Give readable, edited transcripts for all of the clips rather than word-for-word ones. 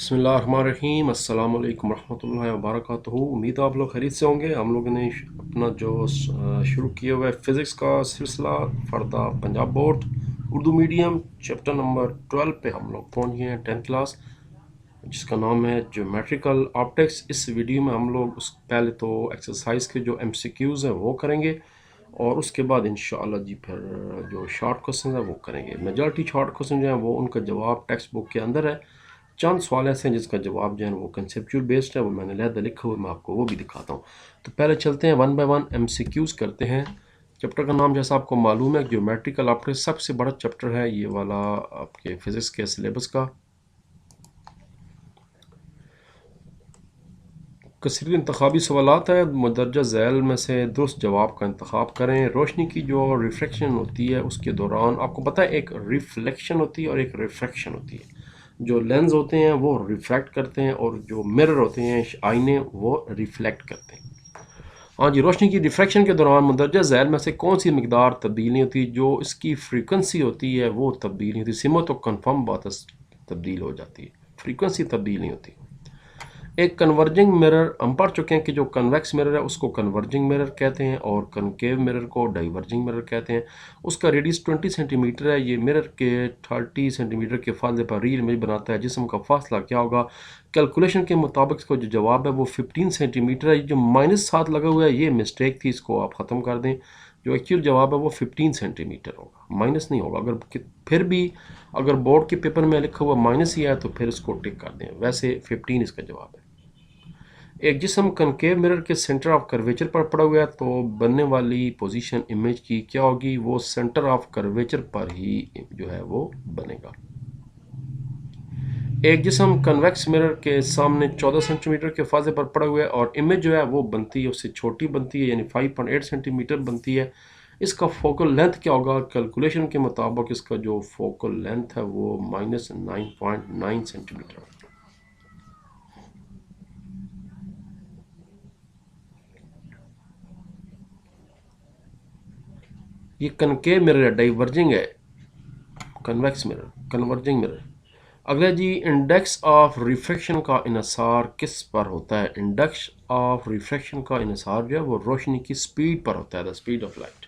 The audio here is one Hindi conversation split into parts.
बिस्मिल्लाहिर्रहमानिर्रहीम अस्सलाम वालेकुम रहमतुल्लाहि व बरकातुहू। उम्मीद है आप लोग खैरियत से होंगे। हम लोगों ने अपना जो शुरू किया हुआ है फ़िज़िक्स का सिलसिला for the Punjab board Urdu medium chapter number 12 पे हम लोग पहुंच गए हैं 10th क्लास, जिसका नाम है ज्योमेट्रिकल ऑप्टिक्स। इस वीडियो में हम लोग उस पहले तो एक्सरसाइज के जो MCQs हैं वो करेंगे और उसके बाद इंशाअल्लाह जी फिर जो शॉर्ट क्वेश्चन है वो करेंगे। मेजॉरिटी शॉर्ट क्वेश्चन जो हैं वो उनका जवाब टेक्स्ट बुक के अंदर है। चंद सवाल ऐसे हैं जिसका जवाब जो है वो कंसेप्चुअल बेस्ड है, वो मैंने लहदा लिखा हुआ, मैं आपको वो भी दिखाता हूँ। तो पहले चलते हैं वन बाय वन MCQs करते हैं। चैप्टर का नाम जैसा आपको मालूम है ज्योमेट्रिकल ऑप्टिक्स, सबसे बड़ा चैप्टर है ये वाला आपके फिजिक्स के सिलेबस का। कसरीन इंतखाबी सवालात है, मदरजा झैल में से दुरुस्त जवाब का इंतखाब करें। रोशनी की जो रिफ्रैक्शन होती है उसके दौरान आपको पता है एक रिफ्लेक्शन होती है और एक रिफ्रैक्शन होती है। जो लेंस होते हैं वो रिफ्रैक्ट करते हैं और जो मिरर होते हैं आईने वो रिफ्लेक्ट करते हैं। हाँ जी, रोशनी की रिफ्रैक्शन के दौरान मंदरजा झैल में से कौन सी मकदार तब्दील नहीं होती? जो इसकी फ्रीक्वेंसी होती है वो तब्दील नहीं होती। सिमो तो कन्फर्म बात है, तब्दील हो जाती है, फ्रीक्वेंसी तब्दील नहीं होती। एक कन्वर्जिंग मिरर हम पढ़ चुके हैं कि जो कन्वेक्स मिरर है उसको कन्वर्जिंग मिरर कहते हैं और कनकेव मिरर को डाइवर्जिंग मिरर कहते हैं। उसका रेडियस 20 सेंटीमीटर है। ये मिरर के 30 सेंटीमीटर के फासले पर रियल इमेज बनाता है। जिस्म का फासला क्या होगा? कैलकुलेशन के मुताबिक इसका जो जवाब है वो 15 सेंटीमीटर है। जो -7 लगा हुआ है ये मिस्टेक थी, इसको आप ख़त्म कर दें। जो एक्चुअल जवाब है वो 15 सेंटीमीटर होगा, माइनस नहीं होगा। अगर फिर भी अगर बोर्ड के पेपर में लिखा हुआ माइनस ही है तो फिर इसको टिक कर दें, वैसे 15 इसका जवाब है। एक जिस्म कनकेव मिरर के सेंटर ऑफ कर्वेचर पर पड़ा हुआ है तो बनने वाली पोजीशन इमेज की क्या होगी? वो सेंटर ऑफ कर्वेचर पर ही जो है वो बनेगा। एक जिस्म कन्वेक्स मिरर के सामने 14 सेंटीमीटर के फासले पर पड़ा हुआ है और इमेज जो है वो बनती है, उससे छोटी बनती है, यानी 5.8 सेंटीमीटर बनती है। इसका फोकल लेंथ क्या होगा? कैलकुलेशन के मुताबिक इसका जो फोकल लेंथ है वो -9.9 सेंटीमीटर। ये कनकेव मिरर है, डाइवर्जिंग है, कन्वेक्स मिरर, कन्वर्जिंग मिरर। अगला जी, इंडेक्स ऑफ रिफ्रैक्शन का इन्हिसार किस पर होता है? इंडेक्स ऑफ रिफ्रैक्शन का इन्हिसार जो है वो रोशनी की स्पीड पर होता है, the speed of light.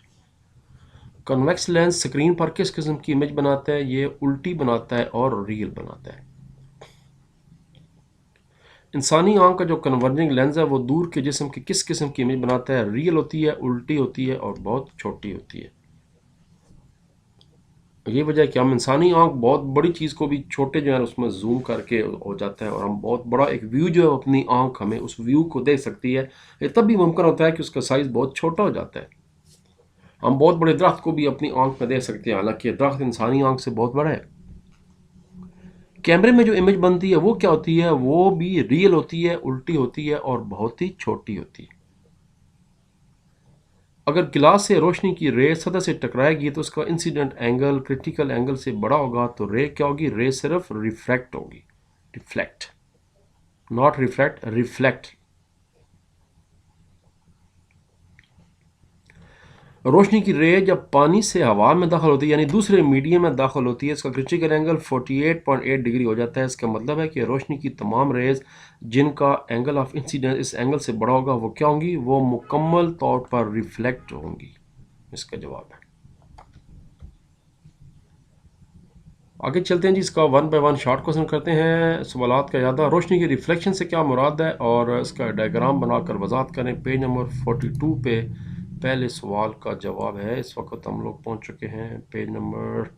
Convex lens screen पर किस किस्म की इमेज बनाता है? ये उल्टी बनाता है और रियल बनाता है। इंसानी आंख का जो कन्वर्जिंग लेंस है वो दूर के जिस्म की किस किस्म की इमेज बनाता है? रियल होती है, उल्टी होती है और बहुत छोटी होती है। ये वजह है कि हम इंसानी आंख बहुत बड़ी चीज़ को भी छोटे जो है उसमें जूम करके हो जाता है और हम बहुत बड़ा एक व्यू जो है अपनी आंख हमें उस व्यू को देख सकती है। ये तब भी मुमकिन होता है कि उसका साइज़ बहुत छोटा हो जाता है। हम बहुत बड़े दरख्त को भी अपनी आंख में देख सकते हैं, हालांकि दरख्त इंसानी आंख से बहुत बड़ा है। कैमरे में जो इमेज बनती है वो क्या होती है? वो भी रियल होती है, उल्टी होती है और बहुत ही छोटी होती है। अगर गिलास से रोशनी की रे सतह से टकराएगी तो उसका इंसिडेंट एंगल क्रिटिकल एंगल से बड़ा होगा, तो रे क्या होगी? रे सिर्फ रिफ्रैक्ट होगी, रिफ्लेक्ट, नॉट रिफ्रैक्ट, रिफ्लेक्ट। रोशनी की रे जब पानी से हवा में दाखिल होती है यानी दूसरे मीडियम में दाखिल होती है, इसका क्रिटिकल एंगल 48.8 डिग्री हो जाता है। इसका मतलब है कि रोशनी की तमाम रेज जिनका एंगल ऑफ इंसिडेंस इस एंगल से बड़ा होगा वो क्या होंगी? वो मुकम्मल तौर पर रिफ्लेक्ट होंगी। इसका जवाब है। आगे चलते हैं जी, इसका one by one short question करते हैं। सवालात का यादा, रोशनी की रिफ्लेक्शन से क्या मुराद है और इसका डायग्राम बनाकर वजाहत करें। पेज नंबर 42 पे पहले सवाल का जवाब है। इस वक्त हम लोग पहुंच चुके हैं, पेज नंबर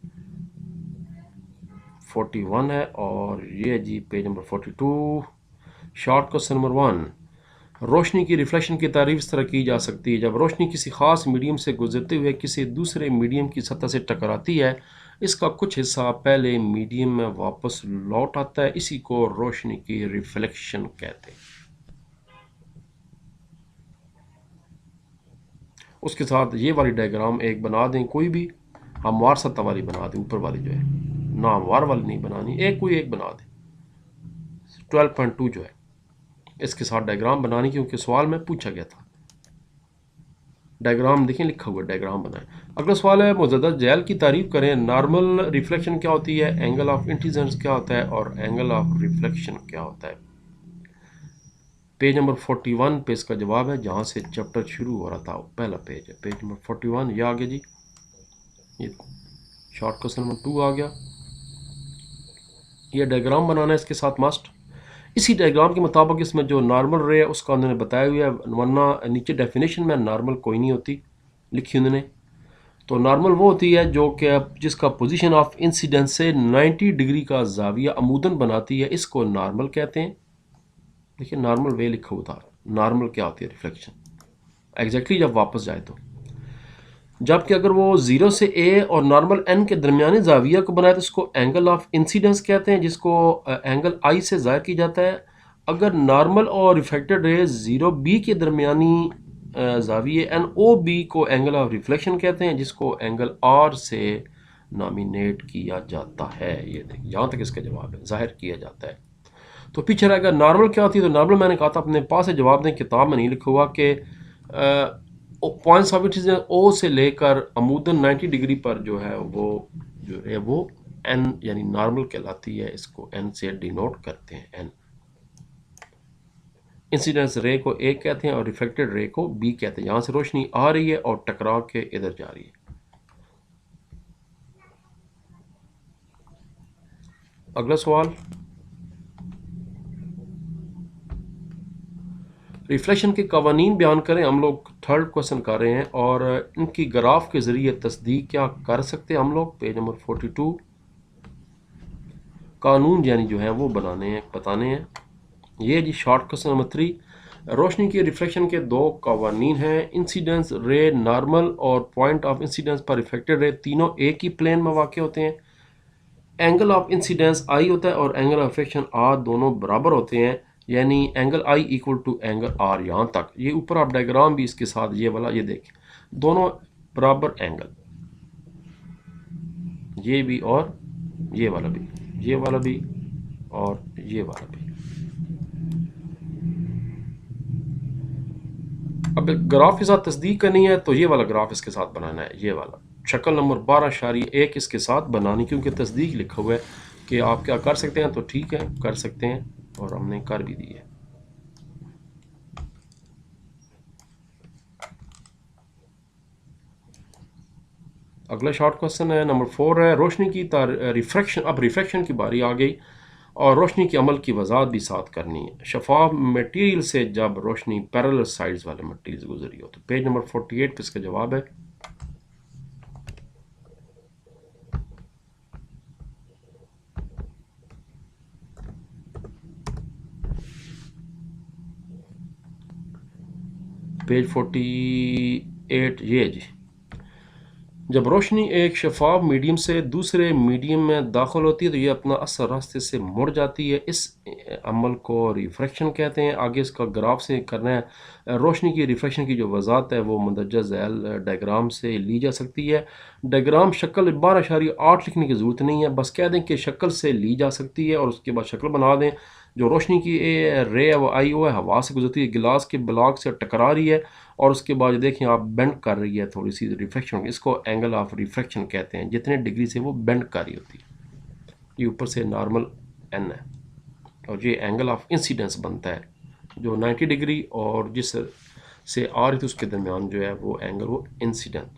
41 है और ये जी page number 42। Short question number 1, रोशनी की रिफ्लेक्शन की तारीफ इस तरह की जा सकती है: जब रोशनी किसी खास मीडियम से गुजरते हुए किसी दूसरे मीडियम की सतह से टकराती है, इसका कुछ हिस्सा पहले मीडियम में वापस लौट आता है, इसी को रोशनी की रिफ्लेक्शन कहते हैं। उसके साथ ये वाली डायग्राम एक बना दें, कोई भी हमवार सतह वाली बना दें, ऊपर वाली जो है ना, हमवार वाली नहीं बनानी, कोई एक बना दें। 12.2 जो है इसके साथ डायग्राम बनानी, क्योंकि सवाल में पूछा गया था। डायग्राम देखें, लिखा हुआ डायग्राम बनाएं। अगला सवाल है, मुजद्दा जेल की तारीफ करें। नॉर्मल रिफ्लेक्शन क्या होती है, एंगल ऑफ इंसिडेंस क्या होता है और एंगल ऑफ रिफ्लेक्शन क्या होता है। पेज नंबर 41 पे इसका जवाब है, जहाँ से चैप्टर शुरू हो रहा था, पहला पेज है, पेज नंबर 41। ये आ गया जी, ये शॉर्ट क्वेश्चन नंबर 2 आ गया। ये डायग्राम बनाना है इसके साथ मस्ट। इसी डायग्राम के मुताबिक इसमें जो नॉर्मल रे है उसका उन्होंने बताया हुआ है, वरना नीचे डेफिनेशन में नॉर्मल कोई नहीं होती लिखी उन्होंने। तो नॉर्मल वो होती है जो कि जिसका पोजीशन ऑफ इंसिडेंस से 90 डिग्री का जाविया अमूदन बनाती है, इसको नॉर्मल कहते हैं। देखिए नॉर्मल वे लिखा हुआ था, नॉर्मल क्या होती है रिफ्लेक्शन एग्जैक्टली जब वापस जाए तो। जबकि अगर वो 0 से ए और नॉर्मल एन के दरमियानी जाविया को बनाए तो उसको एंगल ऑफ इंसिडेंस कहते हैं, जिसको एंगल आई से ज़ाहिर किया जाता है। अगर नॉर्मल और रिफ्लेक्टेड रे 0 बी के दरमियानी जाविये एन ओ बी को एंगल ऑफ रिफ्लेक्शन कहते हैं, जिसको एंगल आर से नॉमिनेट किया जाता है। ये देखिए यहाँ तक इसका जवाब है, ज़ाहिर किया जाता है। तो पीछे रहेगा नॉर्मल क्या होती है। तो नॉर्मल मैंने कहा था अपने पास से जवाब दें, किताब में नहीं लिखा हुआ कि पॉइंट्स ऑफ इंसिडेंस ओ से लेकर अमूदन 90 डिग्री पर जो है वो एन यानी नॉर्मल कहलाती है। इसको एन से डिनोट करते हैं, एन। इंसिडेंस रे को ए कहते हैं और रिफ्लेक्टेड रे को बी कहते हैं। यहाँ से रोशनी आ रही है और टकरा के इधर जा रही है। अगला सवाल, रिफ्लेक्शन के कवानीन बयान करें। हम लोग थर्ड क्वेश्चन कर रहे हैं और इनकी ग्राफ के ज़रिए तस्दीक क्या कर सकते हैं हम लोग। पेज नंबर 42 कानून यानी जो है वो बताने हैं। ये जी शॉर्ट क्वेश्चन नंबर 3, रोशनी की रिफ्लेक्शन के दो कवानीन हैं। इंसिडेंस रे नॉर्मल और पॉइंट ऑफ इंसिडेंस पर रिफ्लेक्टेड रे तीनों एक ही प्लेन में वाक़ होते हैं। एंगल ऑफ इंसिडेंस आई होता है और एंगल ऑफ रिफ्लेक्शन आर, दोनों बराबर होते हैं, यानी angle I equal to angle R. यहाँ तक ये ऊपर आप डायग्राम भी इसके साथ ये वाला ये देखें, दोनों बराबर एंगल, ये भी और ये वाला भी, ये वाला भी और ये वाला भी। अब ग्राफ के साथ तस्दीक करनी है तो ये वाला ग्राफ इसके साथ बनाना है, ये वाला शक्ल नंबर 12.1 इसके साथ बनानी, क्योंकि तस्दीक लिखा हुआ है कि आप क्या कर सकते हैं। तो ठीक है, कर सकते हैं और हमने कर भी दी है। अगला शॉर्ट क्वेश्चन है नंबर 4 है, रोशनी की रिफ्रैक्शन। अब रिफ्रैक्शन की बारी आ गई और रोशनी के अमल की वजाहत भी साथ करनी है। शफाफ मटेरियल से जब रोशनी पैरेलल साइड्स वाले मटेरियल से गुजरी हो। तो पेज नंबर 48 पे इसका जवाब है। पेज 48 ये जी, जब रोशनी एक शफाफ मीडियम से दूसरे मीडियम में दाखिल होती है तो ये अपना असल रास्ते से मुड़ जाती है। इस अमल को रिफ्रैक्शन कहते हैं। आगे इसका ग्राफ से करना है। रोशनी की रिफ्रैक्शन की जो वजाहत है वो मंदरजा झैल डायग्राम से ली जा सकती है। डायग्राम शक्ल 12.8 लिखने की ज़रूरत नहीं है, बस कह दें कि शक्ल से ली जा सकती है और उसके बाद शक्ल बना दें। जो रोशनी की रे है वो आई वो है, हवा से गुजरती है, गिलास के ब्लॉक से टकरा रही है और उसके बाद देखें आप बेंड कर रही है थोड़ी सी रिफ्लेक्शन, इसको एंगल ऑफ रिफ्लेक्शन कहते हैं, जितने डिग्री से वो बेंड कर रही होती है। ये ऊपर से नॉर्मल एन है और ये एंगल ऑफ इंसिडेंस बनता है जो 90 डिग्री और जिस से आ रही थी उसके दरमियान जो है वो एंगल वो इंसिडेंट।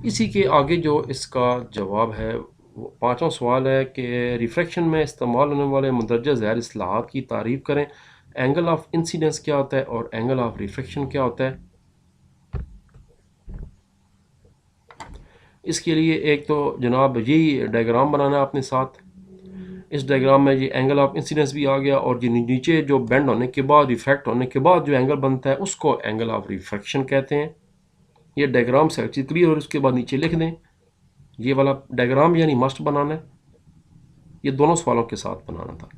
इसी के आगे जो इसका जवाब है वो पाँचवा सवाल है कि रिफ्रैक्शन में इस्तेमाल होने वाले मंदरजा ज़ैल इस्लाहात की तारीफ़ करें। एंगल ऑफ इंसिडेंस क्या होता है और एंगल ऑफ रिफ्रैक्शन क्या होता है। इसके लिए एक तो जनाब यही डायग्राम बनाना है अपने साथ। इस डायग्राम में ये एंगल ऑफ इंसिडेंस भी आ गया और ये नीचे जो बेंड होने के बाद रिफ्रैक्ट होने के बाद जो एंगल बनता है उसको एंगल ऑफ रिफ्रैक्शन कहते हैं। ये डायग्राम से अच्छी क्लियर और उसके बाद नीचे लिख दें। ये वाला डायग्राम यानी मस्ट बनाना है, ये दोनों सवालों के साथ बनाना था।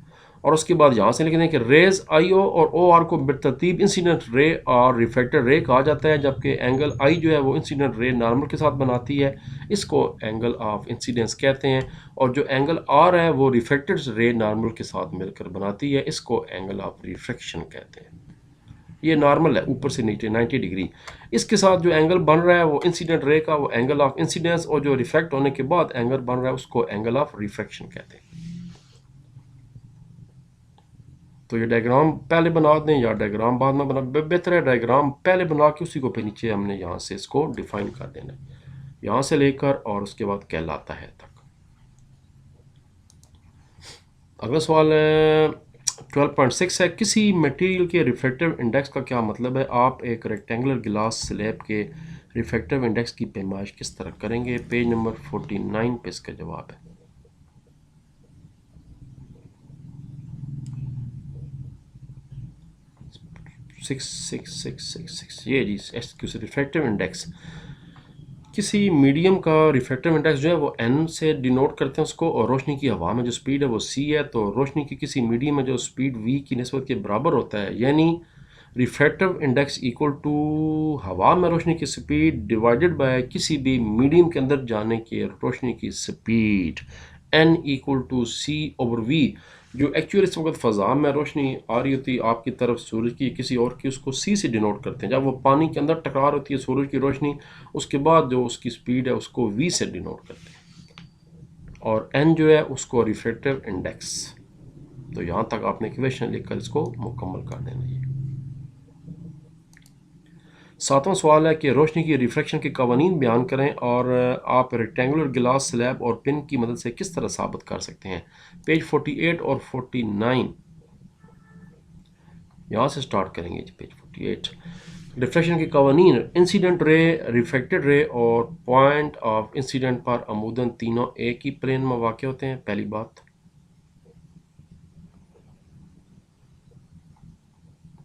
और उसके बाद यहाँ से लिख दें कि रेज आई ओ और ओ आर को बेतरतीब इंसिडेंट रे और रिफ्लेक्टेड रे कहा जाता है, जबकि एंगल आई जो है वो इंसिडेंट रे नॉर्मल के साथ बनाती है, इसको एंगल ऑफ इंसिडेंस कहते हैं। और जो एंगल आर है वो रिफ्लेक्टेड रे नॉर्मल के साथ मिलकर बनाती है, इसको एंगल ऑफ रिफ्रैक्शन कहते हैं। ये नॉर्मल है ऊपर से नीचे 90 डिग्री। इसके साथ जो एंगल बन रहा है वो इंसिडेंट रे का वो एंगल ऑफ इंसिडेंस, और जो रिफ्लेक्ट होने के बाद एंगल बन रहा है उसको एंगल ऑफ रिफ्रैक्शन कहते हैं। तो ये डायग्राम पहले बना दें या डायग्राम बाद में बना, बेहतर है डायग्राम पहले बना के उसी को पे नीचे हमने यहाँ से इसको डिफाइन कर देना है, यहाँ से लेकर और उसके बाद कहलाता है तक। अगला सवाल है 12.6 है, किसी मटेरियल के रिफ्रैक्टिव इंडेक्स का क्या मतलब है? आप एक रेक्टेंगुलर गिलास स्लैब के रिफ्रैक्टिव इंडेक्स की पैमाइश किस तरह करेंगे? पेज नंबर 49 पे इसका जवाब है। 66666 ये जी एक्सक्यूज रिफ्रैक्टिव इंडेक्स। किसी मीडियम का रिफ्रैक्टिव इंडेक्स जो है वो n से डिनोट करते हैं उसको, और रोशनी की हवा में जो स्पीड है वो c है। तो रोशनी की किसी मीडियम में जो स्पीड v की निस्बत के बराबर होता है, यानी रिफ्रैक्टिव इंडेक्स इक्वल टू हवा में रोशनी की स्पीड डिवाइडेड बाय किसी भी मीडियम के अंदर जाने की रोशनी की speed, n equal to c over v। जो एक्चुअल इस वक्त फ़ज़ा में रोशनी आ रही होती है आपकी तरफ सूरज की किसी और की, उसको c से डिनोट करते हैं। जब वो पानी के अंदर टकरार होती है सूरज की रोशनी, उसके बाद जो उसकी स्पीड है उसको v से डिनोट करते हैं, और n जो है उसको रिफ्रैक्टिव इंडेक्स। तो यहाँ तक आपने क्वेश्चन लिखकर इसको मुकम्मल कर देना है। 7वां सवाल है कि रोशनी की रिफ्रैक्शन के कवानीन बयान करें, और आप रेक्टेंगुलर गिलास स्लैब और पिन की मदद से किस तरह साबित कर सकते हैं? पेज 48 और 49 यहाँ से स्टार्ट करेंगे। पेज 48 रिफ्रैक्शन के कवानीन, इंसिडेंट रे, रिफ्रैक्टेड रे और पॉइंट ऑफ इंसिडेंट पर अमूदन तीनों एक ही प्लेन में वाक़ होते हैं। पहली बात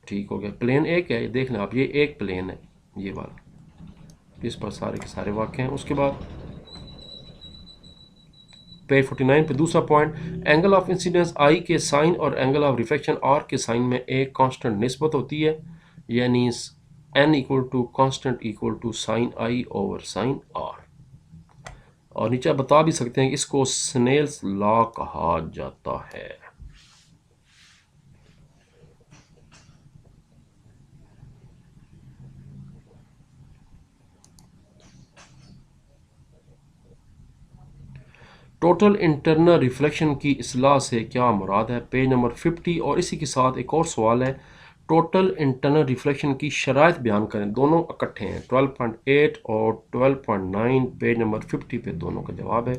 ठीक हो गया, प्लेन एक है, देख लें आप, ये एक प्लेन है ये वाला, इस पर सारे के सारे वाक़ हैं। उसके बाद पेज 49 पे दूसरा point, angle of incidence I के साइन और एंगल ऑफ रिफ्लेक्शन आर के साइन में एक कांस्टेंट निस्बत होती है, यानी N equal to constant equal to sine I over sine R. और नीचे बता भी सकते हैं कि इसको स्नेल्स लॉ कहा जाता है। टोटल इंटरनल रिफ्लेक्शन की इस्लाह से क्या मुराद है? Page number 50। और इसी के साथ एक और सवाल है, टोटल इंटरनल रिफ्लेक्शन की शराइत बयान करें। दोनों इकट्ठे हैं, 12.8 और 12.9 पेज नंबर 50 पे दोनों का जवाब है।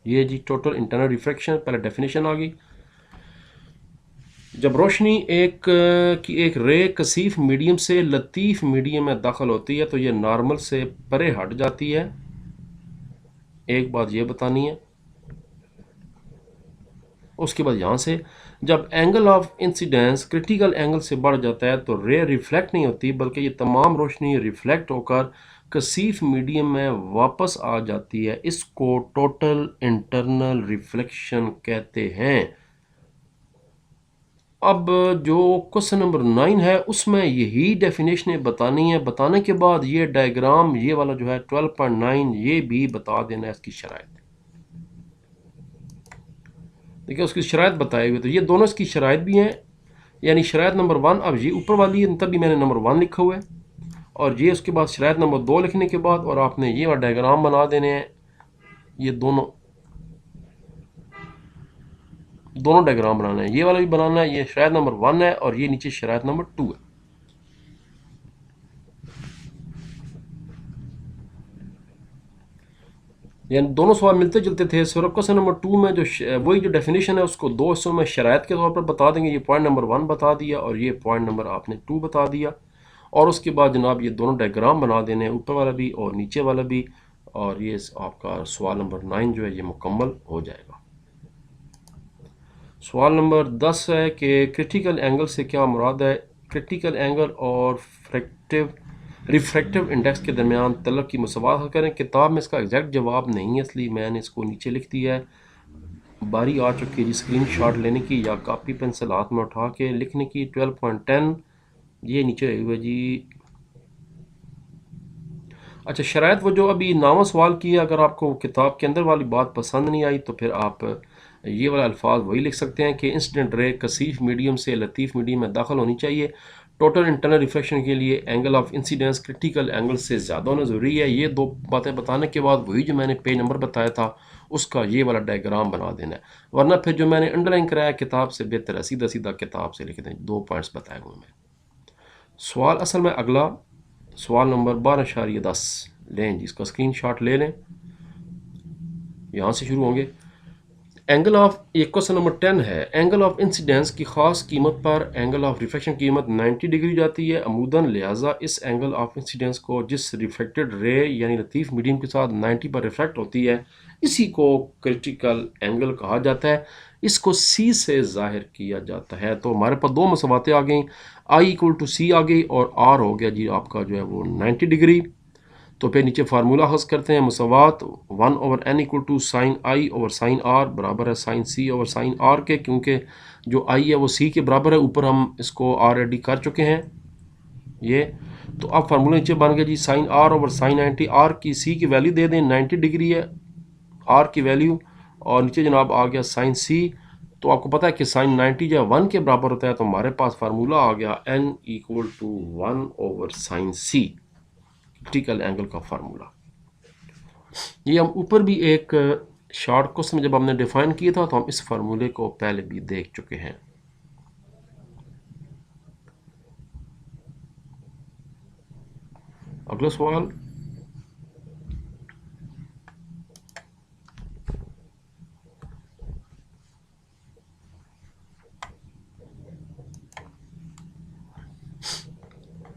ये जी टोटल इंटरनल रिफ्लेक्शन, पहले डेफिनेशन आ गई। जब रोशनी एक रे कसीफ मीडियम से लतीफ़ मीडियम में दाखिल होती है तो ये नॉर्मल से परे हट जाती है। एक बात ये बतानी है। उसके बाद यहाँ से जब angle of incidence critical angle से बढ़ जाता है तो रे रिफ्लेक्ट नहीं होती, बल्कि ये तमाम रोशनी रिफ्लेक्ट होकर कसीफ मीडियम में वापस आ जाती है। इसको टोटल इंटरनल रिफ्लेक्शन कहते हैं। अब जो क्वेश्चन नंबर 9 है उसमें यही डेफिनेशन बतानी है। बताने के बाद ये डायग्राम ये वाला जो है 12.9 ये भी बता देना है इसकी शराइत। देखिए उसकी शराइत बताई हुई, तो ये दोनों इसकी शराइत भी हैं, यानी शराइत नंबर 1 अब ये ऊपर वाली है, तभी मैंने नंबर 1 लिखा हुआ है, और ये उसके बाद शराइत नंबर 2 लिखने के बाद और आपने ये वाला डायग्राम बना देने हैं। ये दोनों डायग्राम बनाना है, ये वाला भी बनाना है। ये शराइत नंबर 1 है और ये नीचे शराइत नंबर 2 है। यानी दोनों सवाल मिलते जुलते थे। सिर्फ क्वेश्चन नंबर 2 में जो वही जो डेफिनेशन है उसको दो हिस्सों में शराइत के तौर पर बता देंगे। ये पॉइंट नंबर 1 बता दिया और ये पॉइंट नंबर आपने 2 बता दिया, और उसके बाद जनाब ये दोनों डायग्राम बना देने हैं, ऊपर वाला भी और नीचे वाला भी, और ये आपका सवाल नंबर 9 जो है ये मुकम्मल हो जाएगा। सवाल नंबर 10 है कि क्रिटिकल एंगल से क्या मुराद है? क्रिटिकल एंगल और रिफ्रैक्टिव इंडेक्स के दरमियान तलब की मुसावात करें। किताब में इसका एग्जैक्ट जवाब नहीं है, इसलिए मैंने इसको नीचे लिख दिया है। बारी आ चुकी है जी स्क्रीन शॉट लेने की या कापी पेंसिल हाथ में उठा के लिखने की। 12.10 ये नीचे हुआ जी। अच्छा, शरायत वो जो अभी 9वां सवाल किया, अगर आपको किताब के अंदर वाली बात पसंद नहीं आई तो फिर आप ये वाला अल्फाज वही लिख सकते हैं कि इंसिडेंट रे कसीफ मीडियम से लतीफ़ मीडियम में दाखिल होनी चाहिए। टोटल इंटरनल रिफ्लेक्शन के लिए angle of incidence critical angle से ज़्यादा होना ज़रूरी है। ये दो बातें बताने के बाद वही जो मैंने पेज नंबर बताया था उसका ये वाला डायग्राम बना देना है, वरना फिर जो मैंने अंडरलाइन कराया किताब से बेहतर है सीधा सीधा किताब से लिख दें। 2 पॉइंट्स बताए हुए मैं। सवाल असल में अगला सवाल नंबर 12.10 लें जी, इसका स्क्रीन शॉट ले लें, यहाँ से शुरू होंगे। एंगल ऑफ ये क्वेश्चन नंबर 10 है। एंगल ऑफ इंसिडेंस की खास कीमत पर एंगल ऑफ रिफ्लेक्शन की कीमत 90 डिग्री जाती है अमूदन, लिहाजा इस एंगल ऑफ इंसिडेंस को जिस रिफ्लेक्टेड रे यानी लतीफ़ मीडियम के साथ 90 पर रिफ्लेक्ट होती है इसी को क्रिटिकल एंगल कहा जाता है। इसको सी से जाहिर किया जाता है। तो हमारे पास दो मसवातें आ गई, आई इक्वल टू सी आ गई और आर हो गया जी आपका जो है वो 90 डिग्री। तो फिर नीचे फार्मूला हस करते हैं, मुसवात 1/n equal to sine I over sine R बराबर है sine C over sine R के, क्योंकि जो आई है वो सी के बराबर है, ऊपर हम इसको ऑलरेडी कर चुके हैं ये। तो अब फार्मूला नीचे बन गया जी sine R over sine 90, R की सी की वैल्यू दे दें 90 डिग्री है आर की वैल्यू, और नीचे जनाब आ गया साइन सी। तो आपको पता है कि साइन 90 जो है 1 के बराबर होता है, तो हमारे पास फार्मूला आ गया n equal to 1 over sine C, critical angle का फार्मूला। ये हम ऊपर भी एक शॉर्ट क्वेश्चन में जब हमने डिफाइन किया था तो हम इस फार्मूले को पहले भी देख चुके हैं। अगला सवाल,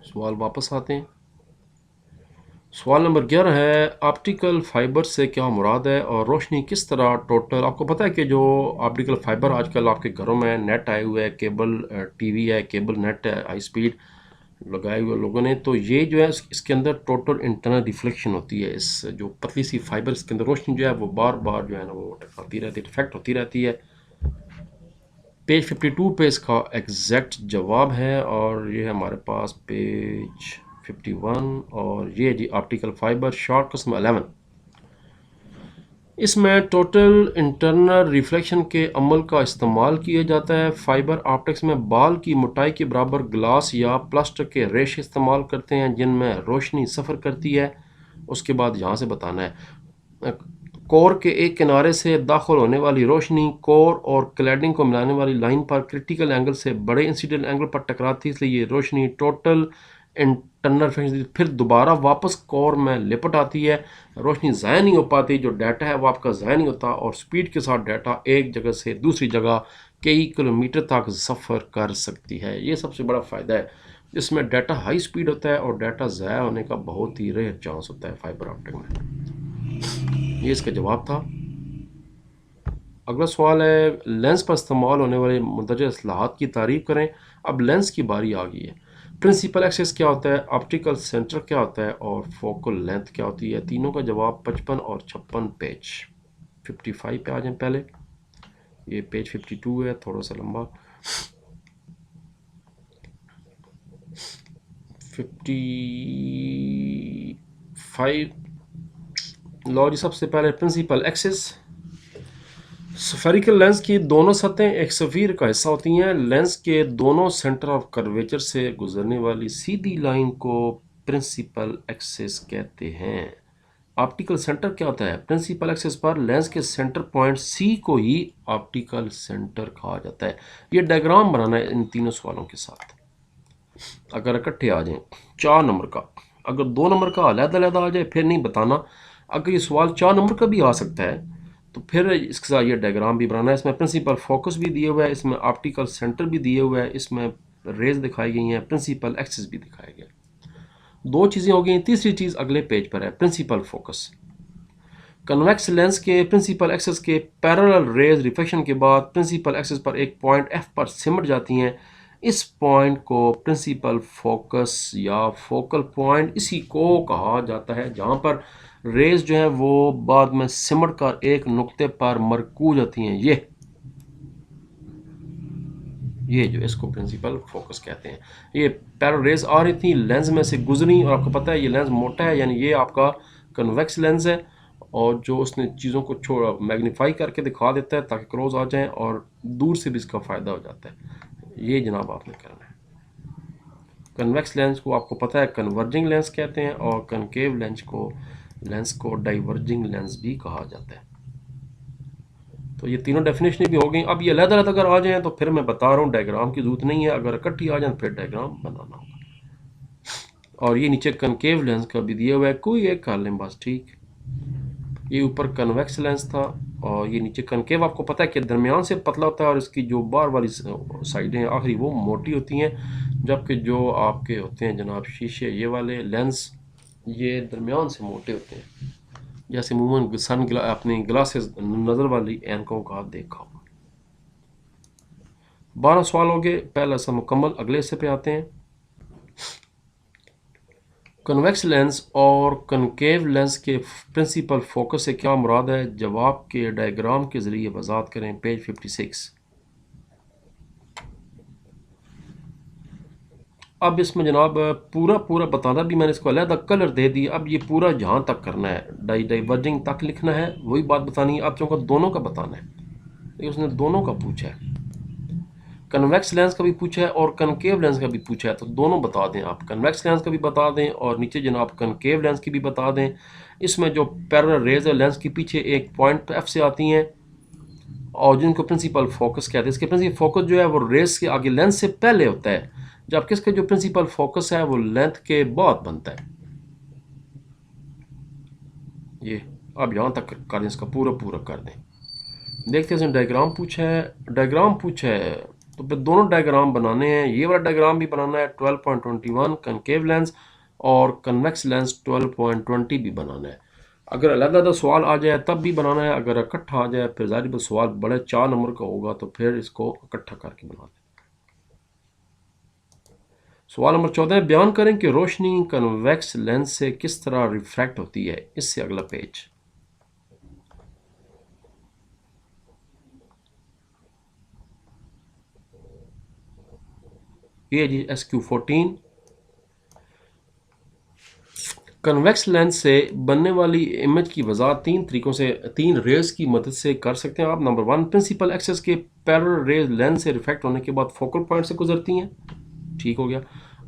सवाल वापस आते हैं। सवाल नंबर 11 है, ऑप्टिकल फाइबर से क्या मुराद है और रोशनी किस तरह टोटल। आपको पता है कि जो ऑप्टिकल फाइबर आजकल आपके घरों में नेट आए हुए हैं, केबल टीवी है, केबल नेट है, हाई स्पीड लगाए हुए लोगों ने, तो ये जो है इसके अंदर टोटल इंटरनल रिफ्लेक्शन होती है। इस जो पतली सी फाइबर इसके अंदर रोशनी जो है वो बार बार जो है ना वो टकराती रहती है, रिफ्लेक्ट होती रहती है। पेज 52 पे इसका एग्जैक्ट जवाब है, और ये है हमारे पास पेज 51, और ये जी ऑप्टिकल फाइबर शॉर्ट क्वेश्चन 11। इसमें टोटल इंटरनल रिफ्लेक्शन के अमल का इस्तेमाल किया जाता है। फाइबर ऑप्टिक्स में बाल की मोटाई के बराबर ग्लास या प्लास्टिक के रेशे इस्तेमाल करते हैं जिनमें रोशनी सफ़र करती है। उसके बाद यहाँ से बताना है, कोर के एक किनारे से दाखिल होने वाली रोशनी कोर और क्लैडिंग को मिलाने वाली लाइन पर क्रिटिकल एंगल से बड़े इंसिडेंट एंगल पर टकराती है, इसलिए ये रोशनी टोटल इंटरनल रिफ्लेक्शन फिर दोबारा वापस कोर में लिपट आती है। रोशनी ज़ाया नहीं हो पाती, जो डाटा है वो आपका ज़ाया नहीं होता, और स्पीड के साथ डाटा एक जगह से दूसरी जगह कई किलोमीटर तक सफ़र कर सकती है। ये सबसे बड़ा फ़ायदा है, जिसमें डाटा हाई स्पीड होता है और डाटा ज़ाया होने का बहुत ही रेयर चांस होता है फाइबर ऑप्टिक में। ये इसका जवाब था। अगला सवाल है, लेंस पर इस्तेमाल होने वाले मंदरजा असलाहत की तारीफ करें। अब लेंस की बारी आ गई है। प्रिंसिपल एक्सिस क्या होता है, ऑप्टिकल सेंटर क्या होता है, और फोकल लेंथ क्या होती है। तीनों का जवाब 55 और 56 पेज 55 पे आ जाए पहले। ये पेज 52 है, थोड़ा सा लंबा। 55 लो जी, सबसे पहले प्रिंसिपल एक्सिस। स्फेरिकल लेंस की दोनों सतहें एक सफ़ीर का हिस्सा होती हैं। लेंस के दोनों सेंटर ऑफ कर्वेचर से गुजरने वाली सीधी लाइन को प्रिंसिपल एक्सिस कहते हैं। ऑप्टिकल सेंटर क्या होता है, प्रिंसिपल एक्सिस पर लेंस के सेंटर पॉइंट सी को ही ऑप्टिकल सेंटर कहा जाता है। ये डायग्राम बनाना है इन तीनों सवालों के साथ। अगर इकट्ठे आ जाएं 4 नंबर का, अगर 2 नंबर का अलग-अलग आ जाए फिर नहीं बताना। अगर ये सवाल 4 नंबर का भी आ सकता है तो फिर इसके साथ ये डायग्राम भी बनाना है। इसमें प्रिंसिपल फोकस भी दिए हुआ है, इसमें ऑप्टिकल सेंटर भी दिए हुआ है, इसमें रेज दिखाई गई हैं, प्रिंसिपल एक्सिस भी दिखाया गया। 2 चीज़ें हो गई। तीसरी चीज़ अगले पेज पर है, प्रिंसिपल फोकस। कन्वेक्स लेंस के प्रिंसिपल एक्सिस के पैरेलल रेज रिफ्लेक्शन के बाद प्रिंसिपल एक्सिस पर एक पॉइंट एफ पर सिमट जाती हैं। इस पॉइंट को प्रिंसिपल फोकस या फोकल पॉइंट इसी को कहा जाता है, जहाँ पर रेज जो है वो बाद में सिमट कर एक नुक्ते पर मरकूज होती हैं। ये जो इसको प्रिंसिपल फोकस कहते हैं। ये पैरेलल रेज आ रही थी, लेंस में से गुजरी, और आपको पता है ये लेंस मोटा है, यानी ये आपका कन्वेक्स लेंस है, और जो उसने चीज़ों को छोड़ा मैग्नीफाई करके दिखा देता है ताकि क्लोज आ जाएं और दूर से भी इसका फ़ायदा हो जाता है। ये जनाब आपने करना है। कन्वेक्स लेंस को आपको पता है कन्वर्जिंग लेंस कहते हैं और कनकेव लेंस को डाइवर्जिंग लेंस भी कहा जाता है। तो ये तीनों डेफिनेशन भी हो गई। अब ये अलग-अलग अगर आ जाएं तो फिर मैं बता रहा हूँ डायग्राम की जरूरत नहीं है, अगर इकट्ठी आ जाए फिर डायग्राम बनाना होगा। और ये नीचे कनकेव लेंस का भी दिया हुआ है, कोई एक कर लें बस, ठीक। ये ऊपर कन्वेक्स लेंस था और ये नीचे कनकेव। आपको पता है कि दरमियान से पतला होता है और इसकी जो बाहर वाली साइडें आखिरी वो मोटी होती हैं, जबकि जो आपके होते हैं जनाब शीशे ये वाले लेंस ये दरमियान से मोटे होते हैं, जैसे अमूमन अपनी ग्लासेस नज़र वाली एनकों का आप देखा होगा। 12 सवाल हो गए, पहला सा मुकम्मल। अगले हिस्से पे आते हैं। कन्वेक्स लेंस और कनकेव लेंस के प्रिंसिपल फोकस से क्या मुराद है, जवाब के डायग्राम के ज़रिए वजाहत करें। पेज 56। अब इसमें जनाब पूरा बताना भी मैंने इसको अलग कलर दे दी। अब ये पूरा जहाँ तक करना है डाइवर्जिंग तक लिखना है, वही बात बतानी है। आप चूँकि दोनों का बताना है, ये उसने दोनों का पूछा है, कन्वेक्स लेंस का भी पूछा है और कनकेव लेंस का भी पूछा है, तो दोनों बता दें आप। कन्वेक्स लेंस का भी बता दें और नीचे जनाब कनकेव लेंस की भी बता दें। इसमें जो पैरेलल रेज है लेंस के पीछे एक पॉइंट एफ से आती हैं और जिनको प्रिंसिपल फोकस कहते हैं। इसके प्रिंसिपल फोकस जो है वो रेस के आगे लेंस से पहले होता है, जबकि इसका जो प्रिंसिपल फोकस है वो लेंथ के बाद बनता है। ये अब यहाँ तक कर दें, इसका पूरा कर दें। देखते हैं डायग्राम पूछा है तो फिर दोनों डायग्राम बनाने हैं। ये वाला डायग्राम भी बनाना है 12.21 कनकेव लेंस और कन्वेक्स लेंस 12.20 भी बनाना है। अगर अलग-अलग सवाल आ जाए तब भी बनाना है, अगर इकट्ठा आ जाए फिर ज़ाहिर सवाल बड़े 4 नंबर का होगा तो फिर इसको इकट्ठा करके बना दें। सवाल नंबर 14, बयान करें कि रोशनी कन्वेक्स लेंस से किस तरह रिफ्रैक्ट होती है। इससे अगला पेज। ये जी SQ14। कन्वेक्स लेंस से बनने वाली इमेज की वजाहत तीन रेज की मदद से कर सकते हैं आप। नंबर 1, प्रिंसिपल एक्सेस के पैरेलल रेज लेंस से रिफ्रैक्ट होने के बाद फोकल पॉइंट से गुजरती हैं, ठीक हो गया।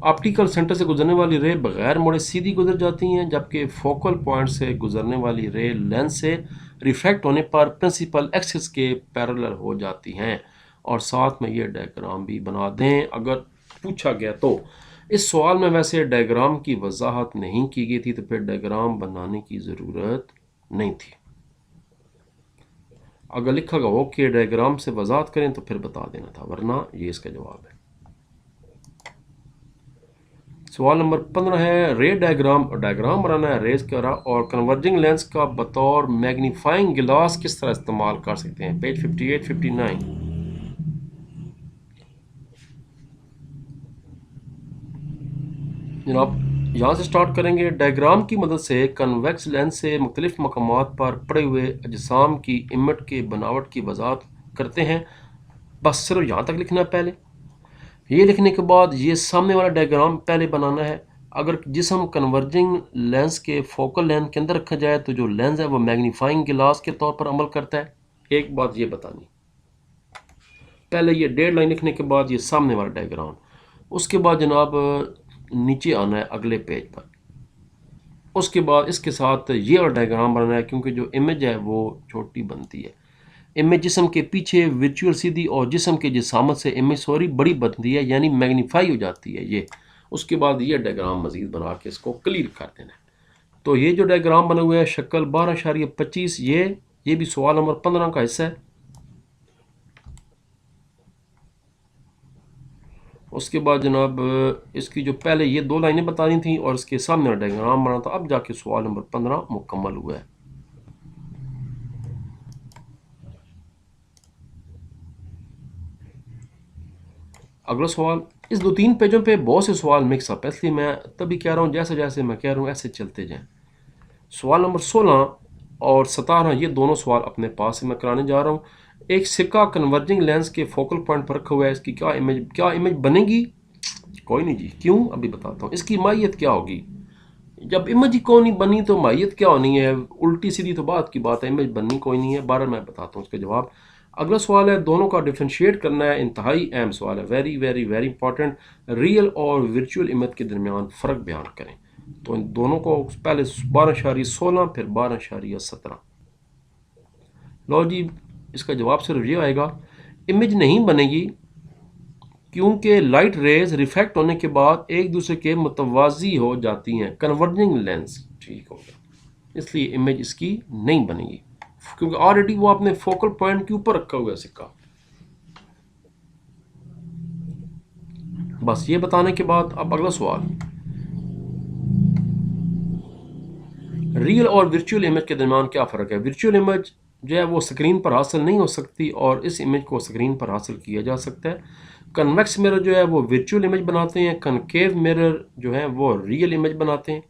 ऑप्टिकल सेंटर से गुजरने वाली रे बगैर मुड़े सीधी गुजर जाती हैं, जबकि फोकल पॉइंट से गुजरने वाली रे लेंस से रिफ्रैक्ट होने पर प्रिंसिपल एक्सेस के पैरेलल हो जाती हैं। और साथ में ये डायग्राम भी बना दें अगर पूछा गया तो। इस सवाल में वैसे डायग्राम की वजाहत नहीं की गई थी तो फिर डायग्राम बनाने की ज़रूरत नहीं थी। अगर लिखा गया हो कि डायग्राम से वजाहत करें तो फिर बता देना था, वरना ये इसका जवाब है। सवाल नंबर 15 है, रे डायग्राम बनाना है रेज का और कन्वर्जिंग लेंस का बतौर मैग्नीफाइंग गिलास किस तरह इस्तेमाल कर सकते हैं। पेज 58 59। जनाब यहाँ से स्टार्ट करेंगे। डायग्राम की मदद से कन्वेक्स लेंस से मुख्तलिफ मकामात पर पड़े हुए अजसाम की इमेज के बनावट की वजाहत करते हैं। बस सिर्फ यहाँ तक लिखना है पहले। ये लिखने के बाद ये सामने वाला डायग्राम पहले बनाना है। अगर जिसम कन्वर्जिंग लेंस के फोकल लेंथ के अंदर रखा जाए तो जो लेंस है वो मैग्नीफाइंग गिलास के तौर पर अमल करता है। एक बात ये बतानी, पहले ये 1.5 लाइन लिखने के बाद ये सामने वाला डायग्राम, उसके बाद जनाब नीचे आना है अगले पेज पर। उसके बाद इसके साथ ये वाला डायग्राम बनाना है, क्योंकि जो इमेज है वो छोटी बनती है। इमेज जिस्म के पीछे वर्चुअल सीधी और जिस्म के जिसामत से इमेज बड़ी बनती है, यानी मैग्नीफाई हो जाती है ये। उसके बाद ये डायग्राम मजीद बना के इसको क्लियर कर देना है। तो ये जो डायग्राम बना हुआ है शक्ल 12.25, ये भी सवाल नंबर 15 का हिस्सा है। उसके बाद जनाब इसकी जो पहले ये 2 लाइनें बतानी थी और इसके सामने डायग्राम बना था, अब जाके सवाल नंबर 15 मुकम्मल हुआ है। अगला सवाल, इस 2-3 पेजों पे बहुत से सवाल मिक्स अप है, इसलिए मैं तभी कह रहा हूँ जैसे जैसे मैं कह रहा हूँ ऐसे चलते जाएं। सवाल नंबर 16 और 17 ये दोनों सवाल अपने पास से मैं कराने जा रहा हूँ। एक सिक्का कन्वर्जिंग लेंस के फोकल पॉइंट पर रखा हुआ है, इसकी क्या इमेज बनेगी। कोई नहीं जी, क्यों, अभी बताता हूँ। इसकी माहियत क्या होगी, जब इमेज ही कौन नहीं बनी तो माहियत क्या होनी है, उल्टी सीधी तो बात की बात है, इमेज बननी कोई नहीं है। बारह मैं बताता हूँ उसका जवाब। अगला सवाल है, दोनों का डिफ्रेंशिएट करना है, इंतहाई अहम सवाल है, very very very important. Real और वर्चुअल इमेज के दरमियान फ़र्क बयान करें। तो इन दोनों को पहले 12.16 फिर 12.17। लो जी, इसका जवाब सिर्फ ये आएगा, इमेज नहीं बनेगी क्योंकि लाइट रेज रिफ्लेक्ट होने के बाद एक दूसरे के मुतवाजी हो जाती हैं, कन्वर्जिंग लेंस। ठीक हो गया, इसलिए इमेज इसकी नहीं बनेगी क्योंकि ऑलरेडी वो आपने फोकल पॉइंट के ऊपर रखा हुआ है सिक्का। बस ये बताने के बाद अब अगला सवाल, रियल और वर्चुअल इमेज के दरमियान क्या फ़र्क है। वर्चुअल इमेज जो है वो स्क्रीन पर हासिल नहीं हो सकती और इस इमेज को स्क्रीन पर हासिल किया जा सकता है। कन्वेक्स मिरर जो है वो वर्चुअल इमेज बनाते हैं, कनकेव मिरर जो है वो रियल इमेज बनाते हैं।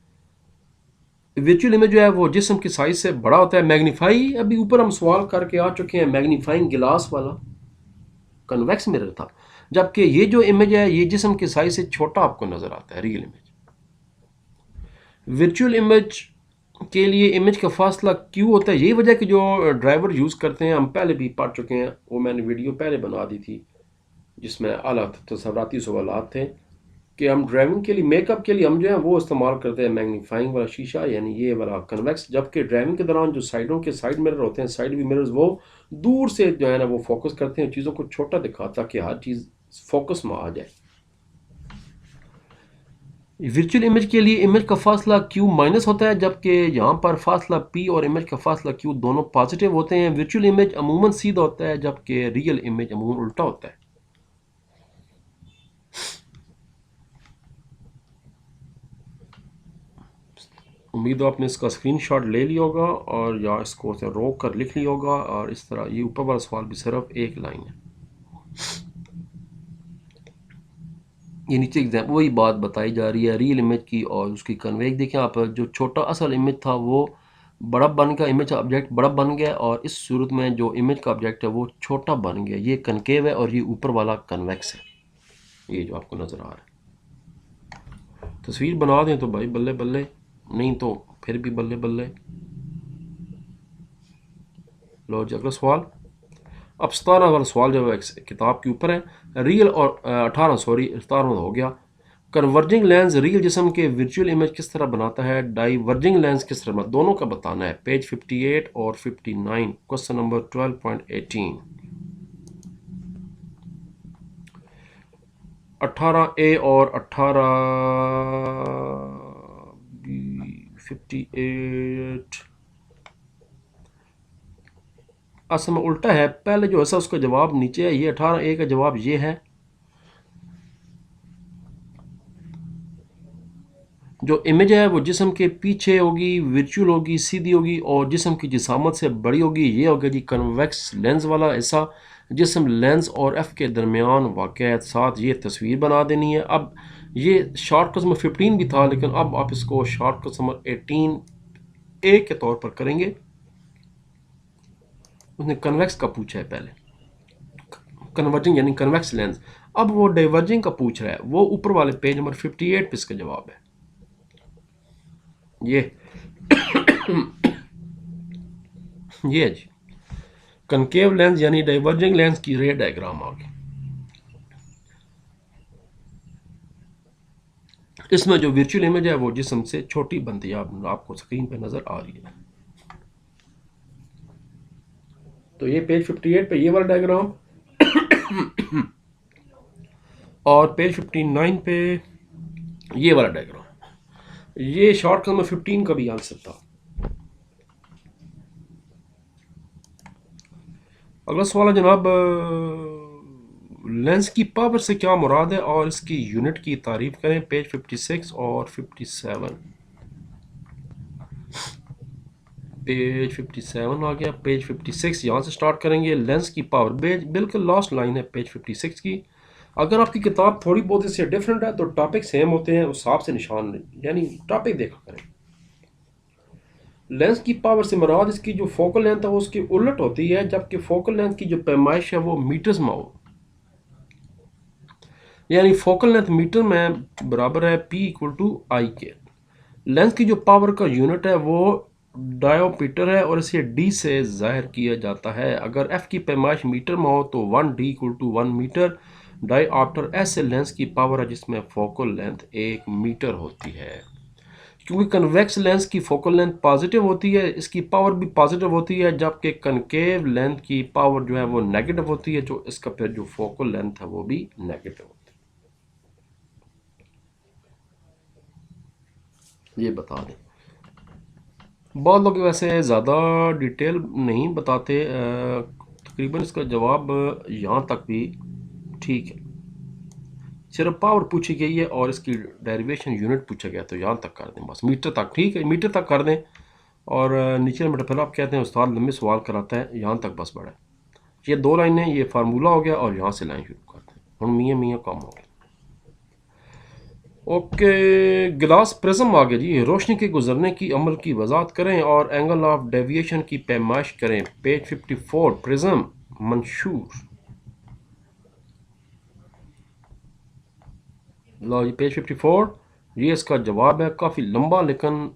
वर्चुअल इमेज जो है वो जिस्म की साइज से बड़ा होता है। मैग्नीफाई, अभी ऊपर हम सवाल करके आ चुके हैं, मैग्नीफाइंग गिलास वाला कन्वेक्स मिरर था, जबकि ये जो इमेज है ये जिस्म की साइज से छोटा आपको नजर आता है, रियल इमेज। वर्चुअल इमेज के लिए इमेज का फासला क्यों होता है, यही वजह कि जो ड्राइवर यूज़ करते हैं, हम पहले भी पढ़ चुके हैं, वो मैंने वीडियो पहले बना दी थी जिसमें आला तसव्वुराती सवालात थे कि हम ड्राइविंग के लिए, मेकअप के लिए हम जो है वो इस्तेमाल करते हैं मैग्नीफाइंग वाला शीशा, यानी ये वाला कन्वेक्स। जबकि ड्राइविंग के दौरान जो साइडों के साइड मिरर होते हैं, साइड व्यू मिरर्स, वो दूर से जो है ना वो फोकस करते हैं, चीज़ों को छोटा दिखाता कि हर चीज़ फोकस में आ जाए। वर्चुअल इमेज के लिए इमेज का फासला क्यू माइनस होता है, जबकि यहाँ पर फासला पी और इमेज का फासला क्यू दोनों पॉजिटिव होते हैं। वर्चुअल इमेज अमूमन सीधा होता है जबकि रियल इमेज अमूमन उल्टा होता है। उम्मीद है आपने इसका स्क्रीनशॉट ले लिया होगा और या इसको रोक कर लिख लिया होगा। और इस तरह ये ऊपर वाला सवाल भी सिर्फ एक लाइन है, ये नीचे एग्जाम वही बात बताई जा रही है रियल इमेज की और उसकी कन्वेक। देखें आप, जो छोटा असल इमेज था वो बड़ा बन गया, इमेज का ऑब्जेक्ट बड़ा बन गया, और इस सूरत में जो इमेज का ऑब्जेक्ट है वो छोटा बन गया। ये कनकेव है और ये ऊपर वाला कन्वेक्स है, ये जो आपको नज़र आ रहा है। तस्वीर बना दें तो भाई बल्ले बल्ले, नहीं तो फिर भी बल्ले बल्ले। लो जी अगला सवाल। अब 17 वाला सवाल जो है किताब के ऊपर है, रियल और 18 सॉरी 17 हो गया। कन्वर्जिंग लेंस रियल जिस्म के वर्चुअल इमेज किस तरह बनाता है, डाइवर्जिंग लेंस किस तरह बनाता, दोनों का बताना है। पेज 58 और 59, क्वेश्चन नंबर 12.18। 18A और 58 असल में उल्टा है, पहले जो ऐसा उसका जवाब नीचे है, ये 18A का जवाब ये है। जो इमेज है वो जिस्म के पीछे होगी, वर्चुअल होगी, सीधी होगी और जिस्म की जिसामत से बड़ी होगी। ये होगा जी कन्वेक्स लेंस वाला हिस्सा, जिस्म लेंस और एफ के दरमियान वाक़ साथ ये तस्वीर बना देनी है। अब ये शॉर्टकट नंबर 15 भी था, लेकिन अब आप इसको शॉर्टकट नंबर 18A के तौर पर करेंगे। उसने कन्वेक्स का पूछा है पहले, कन्वर्जिंग यानी कन्वेक्स लेंस। अब वो डाइवर्जिंग का पूछ रहा है, वो ऊपर वाले पेज नंबर 58 पे इसका जवाब है ये ये जी कनकेव लेंस यानी डाइवर्जिंग लेंस की रे डायग्राम आ गई। इसमें जो वर्चुअल इमेज है वो जिस्म से छोटी बनती है, आपको स्क्रीन पे नजर आ रही है। तो ये पेज 58 पे ये वाला डायग्राम और पेज 59 पे ये वाला डायग्राम। ये शॉर्ट नंबर 15 का भी आंसर था। अगला सवाल है जनाब, लेंस की पावर से क्या मुराद है और इसकी यूनिट की तारीफ करें। पेज 56 और 57। पेज 57 आ गया, पेज 56 यहाँ से स्टार्ट करेंगे। लेंस की पावर बिल्कुल लास्ट लाइन है पेज 56 की। अगर आपकी किताब थोड़ी बहुत इससे डिफरेंट है तो टॉपिक सेम होते हैं, उस हिसाब से निशान यानी टॉपिक देखा करें। लेंस की पावर से मुराद इसकी जो फोकल लेंथ है वो उसकी उलट होती है, जबकि फोकल लेंथ की जो पैमाइश है वो मीटर्स में हो, यानी फोकल लेंथ मीटर में बराबर है P = I के। लेंस की जो पावर का यूनिट है वो डायोमीटर है और इसे डी से जाहिर किया जाता है। अगर एफ की पैमाइश मीटर में हो तो 1d equal to 1 metre. Dioptre ऐसे लेंस की पावर है जिसमें फोकल लेंथ 1 मीटर होती है। क्योंकि कन्वेक्स लेंस की फोकल लेंथ पॉजिटिव होती है, इसकी पावर भी पॉजिटिव होती है, जबकि कनकेव लेंथ की पावर जो है वो नेगेटिव होती है, जो इसका फिर जो फोकल लेंथ है वो भी नेगेटिव होती है। ये बता दें। बहुत लोग वैसे ज़्यादा डिटेल नहीं बताते, तकरीबन इसका जवाब यहाँ तक भी ठीक है। सिर्फ पावर पूछी गई है और इसकी डेरिवेशन यूनिट पूछा गया, तो यहाँ तक कर दें बस, मीटर तक ठीक है, मीटर तक कर दें। और नीचे नंबर फिर आप कहते हैं उस्ताद लंबे सवाल कराता है, यहाँ तक बस बढ़ा। ये 2 लाइनें, ये फार्मूला हो गया और यहाँ से लाइन शुरू करते हैं। हम मियाँ मियाँ कम हो गया। ओके, गिलास प्रिज्म आ गया जी। रोशनी के गुजरने की अमल की वजाहत करें और एंगल ऑफ डेविएशन की पैमाइश करें। Page 54, prism मंशूर। लो ये पेज 54, ये इसका जवाब है, काफ़ी लंबा, लेकिन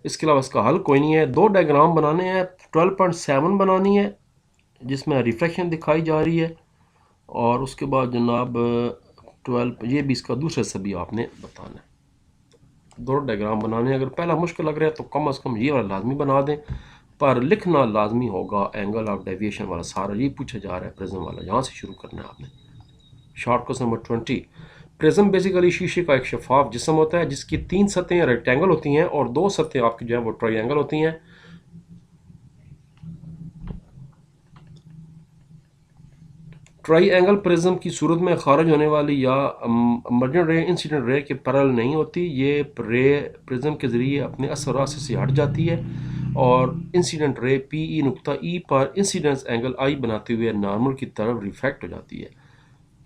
इसके अलावा इसका हल कोई नहीं है। 2 डायग्राम बनाने हैं। 12.7 बनानी है जिसमें रिफ्लेक्शन दिखाई जा रही है, और उसके बाद जनाब 12, ये भी इसका दूसरा से भी आपने बताना है। 2 डायग्राम बनाने, अगर पहला मुश्किल लग रहा है तो कम से कम ये वाला लाजमी बना दें, पर लिखना लाजमी होगा। एंगल ऑफ डेविएशन वाला सारा ये पूछा जा रहा है, प्रिज्म वाला यहाँ से शुरू करना है आपने। Short question number 20। Prism basically शीशे का एक शफाफ जिस्म होता है जिसकी 3 सतहें रेक्टेंगल होती हैं और 2 सतहें आपकी जो है वो ट्रायंगल होती हैं। ट्राईएंगल प्रिज्म की सूरत में खारिज होने वाली या इमर्जेंट रे इंसिडेंट रे के पैरेलल नहीं होती। ये रे प्रिज्म के ज़रिए अपने असर रास्ते से हट जाती है और इंसिडेंट रे पी ई नुक्ता ई पर इंसिडेंस एंगल आई बनाते हुए नॉर्मल की तरफ रिफ्लेक्ट हो जाती है,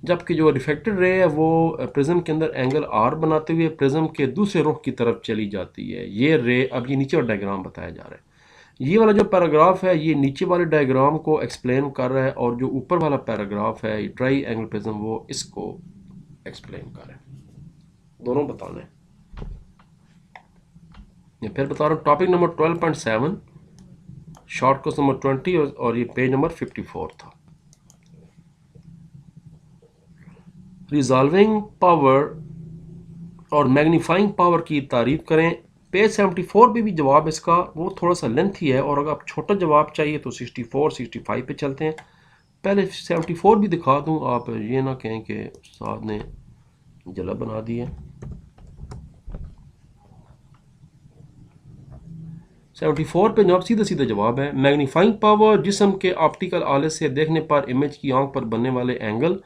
जबकि जो रिफ्लेक्टेड रे है वो प्रिज्म के अंदर एंगल आर बनाते हुए प्रिज्म के दूसरे रुख की तरफ चली जाती है। ये रे, अब ये नीचे डायग्राम बताया जा रहा है। ये वाला जो पैराग्राफ है ये नीचे वाले डायग्राम को एक्सप्लेन कर रहा है, और जो ऊपर वाला पैराग्राफ है ट्राई एंगल प्रिज्म वो इसको एक्सप्लेन कर रहा है। दोनों बताना है। ये फिर बता रहा हूँ, topic number 12.7, short course number 20, और ये पेज नंबर 54 था। रिजॉल्विंग पावर और मैग्नीफाइंग पावर की तारीफ करें। पेज 74 पे भी जवाब इसका वो थोड़ा सा लेंथी है, और अगर आप छोटा जवाब चाहिए तो 64 65 पे चलते हैं। पहले 74 भी दिखा दूं, आप ये ना कहें कि उस्ताद ने जला बना दी है। 74 पे जवाब सीधा सीधा जवाब है, मैग्नीफाइंग पावर जिस्म के ऑप्टिकल आले से देखने पर इमेज की आंख पर बनने वाले एंगल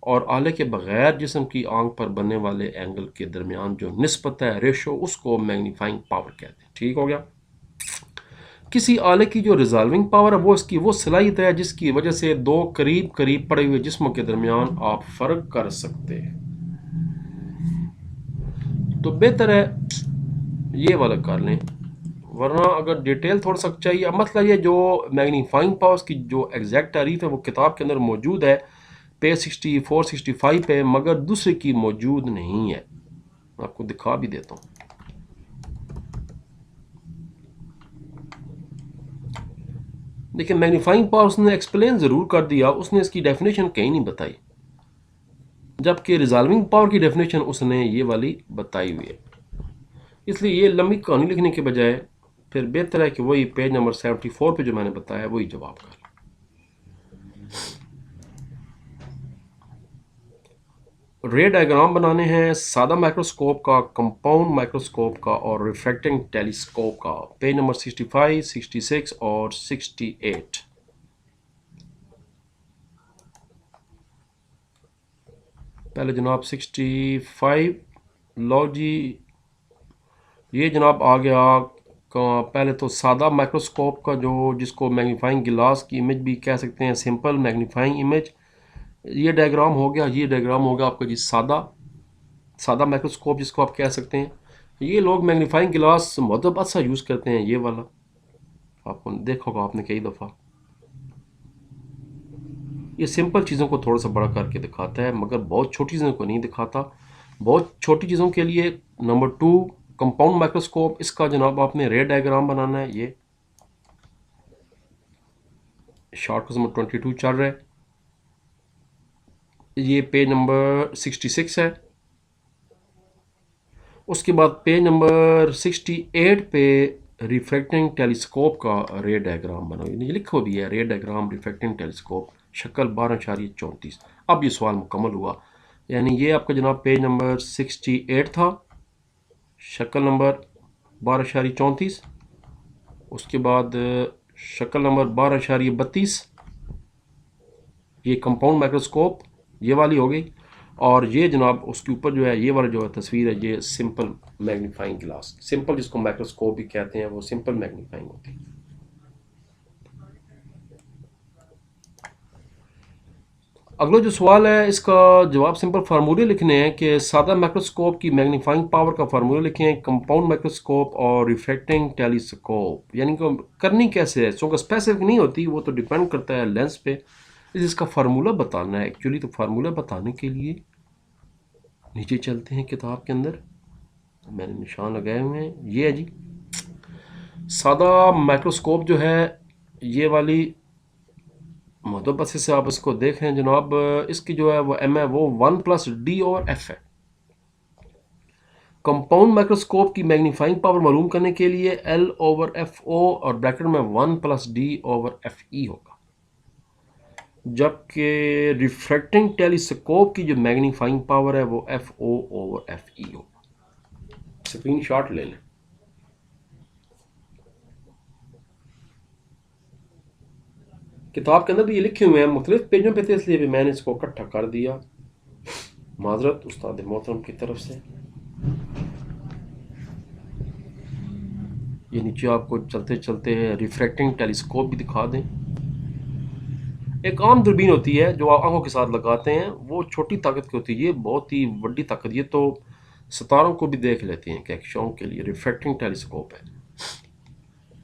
और आले के बगैर जिस्म की आंख पर बनने वाले एंगल के दरमियान जो निस्बत है, रेशो, उसको मैग्नीफाइंग पावर कहते हैं। ठीक हो गया। किसी आले की जो रिजॉल्विंग पावर है वो इसकी वो सलाहियत है जिसकी वजह से 2 करीब करीब पड़े हुए जिस्मों के दरमियान आप फर्क कर सकते हैं। तो बेहतर है ये वाला कर लें, वरना अगर डिटेल थोड़ा सा चाहिए। अब मतलब ये जो मैग्नीफाइंग पावर्स की जो एग्जैक्ट तारीफ है वो किताब के अंदर मौजूद है पेज 64 65 पे, मगर दूसरे की मौजूद नहीं है। आपको दिखा भी देता हूँ। देखिए, मैग्नीफाइंग पावर उसने एक्सप्लेन ज़रूर कर दिया, उसने इसकी डेफिनेशन कहीं नहीं बताई, जबकि रिजॉल्विंग पावर की डेफिनेशन उसने ये वाली बताई हुई है। इसलिए ये लंबी कहानी लिखने के बजाय फिर बेहतर है कि वही पेज नंबर 74 पे जो मैंने बताया वही जवाब कर। रे डायग्राम बनाने हैं सादा माइक्रोस्कोप का, कंपाउंड माइक्रोस्कोप का और रिफ्रैक्टिंग टेलीस्कोप का। पेज नंबर 65 66 और 68। पहले जनाब 65 लो जी, ये जनाब आ गया पहले तो सादा माइक्रोस्कोप का, जो जिसको मैग्नीफाइंग गिलास की इमेज भी कह सकते हैं, सिंपल मैग्नीफाइंग इमेज। ये डायग्राम हो गया, ये डायग्राम हो गया आपका जी सादा माइक्रोस्कोप जिसको आप कह सकते हैं। ये लोग मैग्नीफाइंग गिलास मतलब अच्छा यूज़ करते हैं, ये वाला आपको देखा होगा आपने कई दफ़ा। ये सिंपल चीज़ों को थोड़ा सा बड़ा करके दिखाता है, मगर बहुत छोटी चीज़ों को नहीं दिखाता। बहुत छोटी चीज़ों के लिए नंबर 2 कंपाउंड माइक्रोस्कोप, इसका जनाब आपने रे डायग्राम बनाना है। ये शार्ट क्वेश्चन नंबर 22 चल रहा है। ये पेज नंबर 66 है। उसके बाद पेज नंबर 68 पे रिफ्रैक्टिंग टेलीस्कोप का रे डायग्राम बनाओ। ये लिखो भी है, रे डायग्राम रिफ्रैक्टिंग टेलीस्कोप, शक्ल 12.34। अब ये सवाल मुकम्मल हुआ। यानी ये आपका जनाब पेज नंबर 68 था, शक्ल नंबर 12.34। उसके बाद शक्ल नंबर 12.32, ये कंपाउंड माइक्रोस्कोप ये वाली हो गई। और ये जनाब उसके ऊपर जो है ये वाला जो है तस्वीर है, ये सिंपल मैग्नीफाइंग ग्लास, सिंपल जिसको माइक्रोस्कोप भी कहते हैं, वो सिंपल मैग्नीफाइंग होती है। अगला जो सवाल है इसका जवाब सिंपल फार्मूले लिखने हैं कि सादा माइक्रोस्कोप की मैग्नीफाइंग पावर का फार्मूला लिखें, कंपाउंड माइक्रोस्कोप और रिफ्रैक्टिंग टेलीस्कोप। यानी कि करनी कैसे है, चूँकि स्पेसिफिक नहीं होती, वो तो डिपेंड करता है लेंस पे। इसका फार्मूला बताना है एक्चुअली। तो फार्मूला बताने के लिए नीचे चलते हैं किताब के अंदर, मैंने निशान लगाए हुए हैं। ये है जी सादा माइक्रोस्कोप जो है, ये वाली मतलब से आप इसको देखें जनाब, इसकी जो है वो एम है वो 1+D/F है। कंपाउंड माइक्रोस्कोप की मैग्नीफाइंग पावर मालूम करने के लिए L/FO और ब्रैकेट में 1+D/FE होगा। जबकि रिफ्रैक्टिंग टेलीस्कोप की जो मैग्नीफाइंग पावर है वो FO/FE होगा। स्क्रीन शॉट ले लें। किताब के अंदर भी ये लिखे हुए हैं, मुख्तलिफ पेजों पे थे इसलिए भी मैंने इसको इकट्ठा कर दिया, माजरत उस्ताद मोहतरम की तरफ से। ये नीचे आपको चलते चलते रिफ्रैक्टिंग टेलीस्कोप भी दिखा दें। एक आम दूरबीन होती है जो आप आंखों के साथ लगाते हैं, वो छोटी ताकत की होती है, ये बहुत ही बड़ी ताकत, ये तो सितारों को भी देख लेते हैं कि एक शौक के लिए। रिफ्रैक्टिंग टेलीस्कोप है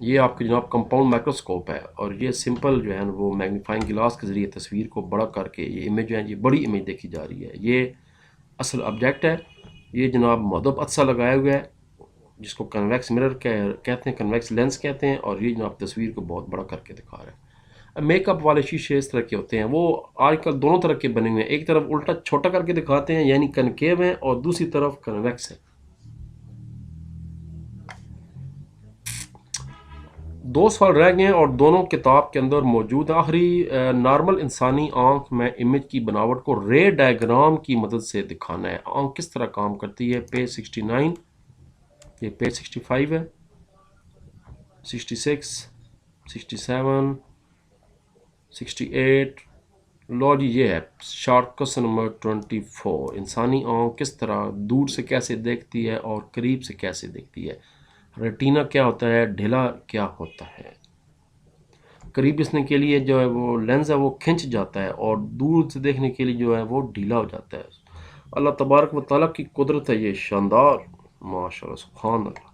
ये, आपके जनाब कंपाउंड माइक्रोस्कोप है। और ये सिंपल जो है ना वो मैग्नीफाइंग गिलास के ज़रिए तस्वीर को बड़ा करके ये इमेज है, ये बड़ी इमेज देखी जा रही है। ये असल ऑब्जेक्ट है। ये जनाब मदब अदसा लगाया हुआ है जिसको कन्वेक्स मिरर कहते हैं, कन्वेक्स लेंस कहते हैं। और ये जनाब तस्वीर को बहुत बड़ा करके दिखा रहा है। मेकअप वाले शीशे इस तरह के होते हैं, वो आजकल दोनों तरह के बने हुए हैं। एक तरफ उल्टा छोटा करके दिखाते हैं यानी कनकेव है, और दूसरी तरफ कन्वेक्स है। दो सवाल रह गए हैं और दोनों किताब के अंदर मौजूद है। आखिरी नॉर्मल इंसानी आंख में इमेज की बनावट को रे डायग्राम की मदद से दिखाना है। आंख किस तरह काम करती है, पेज 69, ये पेज 65 है, 66, 67, 68। लो जी ये है शॉर्ट क्वेश्चन नंबर 24। इंसानी आंख किस तरह दूर से कैसे देखती है और करीब से कैसे देखती है। रेटिना क्या होता है, ढिला क्या होता है। करीब दिखने के लिए जो है वो लेंस है वो खिंच जाता है, और दूर से देखने के लिए जो है वो ढीला हो जाता है। अल्लाह तबारक व तआला की कुदरत है ये शानदार, माशाल्लाह सुभान अल्लाह।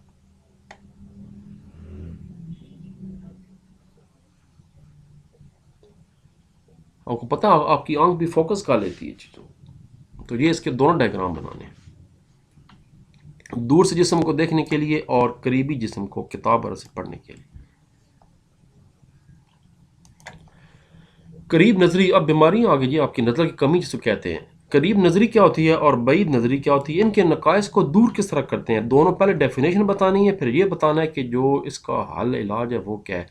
आपको पता है आपकी आंख भी फोकस कर लेती है चीज़ों। तो ये इसके दोनों डायग्राम बनाने हैं, दूर से जिस्म को देखने के लिए और करीबी जिस्म को किताब से पढ़ने के लिए। करीब नजरी, अब बीमारियां आ गई आपकी नज़र की कमी जिसको कहते हैं। करीब नजरी क्या होती है और बईद नजरी क्या होती है, इनके नकाइस को दूर किस तरह करते हैं। दोनों पहले डेफिनेशन बतानी है, फिर ये बताना है कि जो इसका हल इलाज है वो क्या है।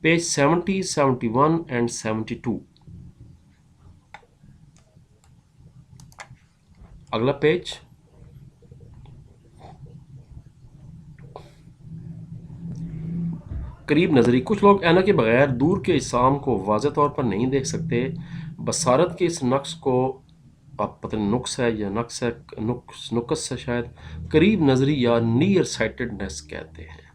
Page 70, 71 and 72। अगला पेज, करीब नज़री। कुछ लोग ऐना के बगैर दूर के इस्साम को वाज़ेह तौर पर नहीं देख सकते। बसारत के इस नक्स को, आप पता नहीं नुक्स है या नक्स है, नुक्स है शायद, करीब नज़री या नियर साइटेडनेस कहते हैं।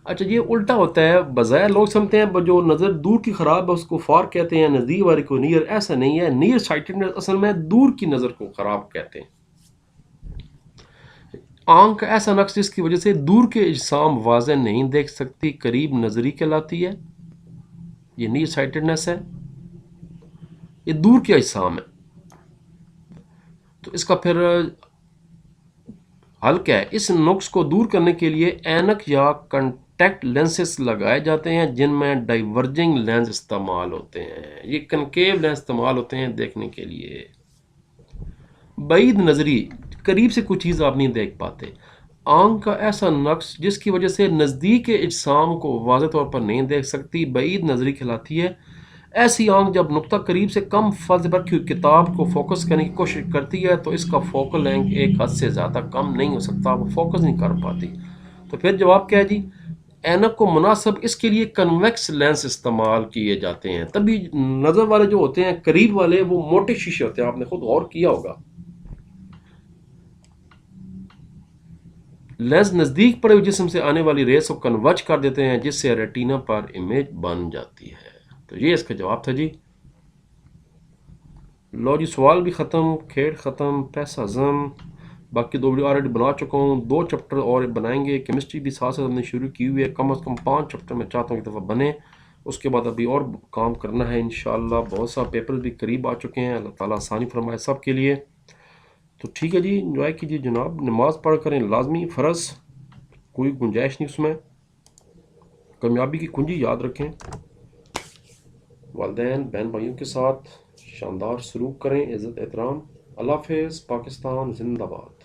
अच्छा ये उल्टा होता है, बज़ाहिर लोग समझते हैं जो नज़र दूर की ख़राब है उसको फार कहते हैं, नज़दीक वाले को नियर। ऐसा नहीं है, नियर साइटेडनेस असल में दूर की नज़र को ख़राब कहते हैं। आंख का ऐसा नक्श जिसकी वजह से दूर के अजसाम वाज़ेह नहीं देख सकती, करीब नज़री कहलाती है। ये नियर साइटेडनेस है, ये दूर के अजसाम है। तो इसका फिर हल क्या है? इस नुक्स को दूर करने के लिए ऐनक या कंटैक्ट लेंसेस लगाए जाते हैं जिनमें डाइवर्जिंग लेंस इस्तेमाल होते हैं। ये कनकेव लेंस इस्तेमाल होते हैं देखने के लिए। बईद नज़री, करीब से कोई चीज़ आप नहीं देख पाते। आंख का ऐसा नक्श जिसकी वजह से नज़दीक के अजसाम को वाज़ेह तौर पर नहीं देख सकती, बईद नज़री कहलाती है। ऐसी आंख जब नुक्ता करीब से कम फर्ज पर किताब को फोकस करने की कोशिश करती है तो इसका फोकल लेंथ एक हद से ज़्यादा कम नहीं हो सकता, वो फोकस नहीं कर पाती। तो फिर जवाब क्या है जी? ऐनक को मुनासिब इसके लिए कन्वेक्स लेंस इस्तेमाल किए जाते हैं। तभी नज़र वाले जो होते हैं करीब वाले वो मोटे शीशे होते हैं, आपने खुद गौर किया होगा। लेंस नज़दीक पड़े हुए जिस्म से आने वाली रेस को कन्वर्ज कर देते हैं जिससे रेटिना पर इमेज बन जाती है। तो ये इसका जवाब था जी। लो जी, सवाल भी ख़त्म, खेल ख़त्म, पैसा जम। बाकी दो वीडियो ऑलरेडी बना चुका हूँ, 2 चैप्टर और बनाएंगे। केमिस्ट्री भी साथ साथ हमने शुरू की हुई है, कम से कम 5 चैप्टर मैं चाहता हूँ एक दफ़ा बने। उसके बाद अभी और काम करना है इंशाल्लाह। बहुत सा पेपर भी करीब आ चुके हैं, अल्लाह ताला आसानी फरमाए सब के लिए। तो ठीक है जी, इंजॉय कीजिए जनाब। नमाज़ पढ़ करें लाजमी फ़र्ज़, कोई गुंजाइश नहीं उसमें। कामयाबी की कुंजी याद रखें। वालिदैन बहन भाइयों के साथ शानदार सलूक करें, इज़्ज़त एहतराम। अल्लाह हाफ़िज़। पाकिस्तान जिंदाबाद।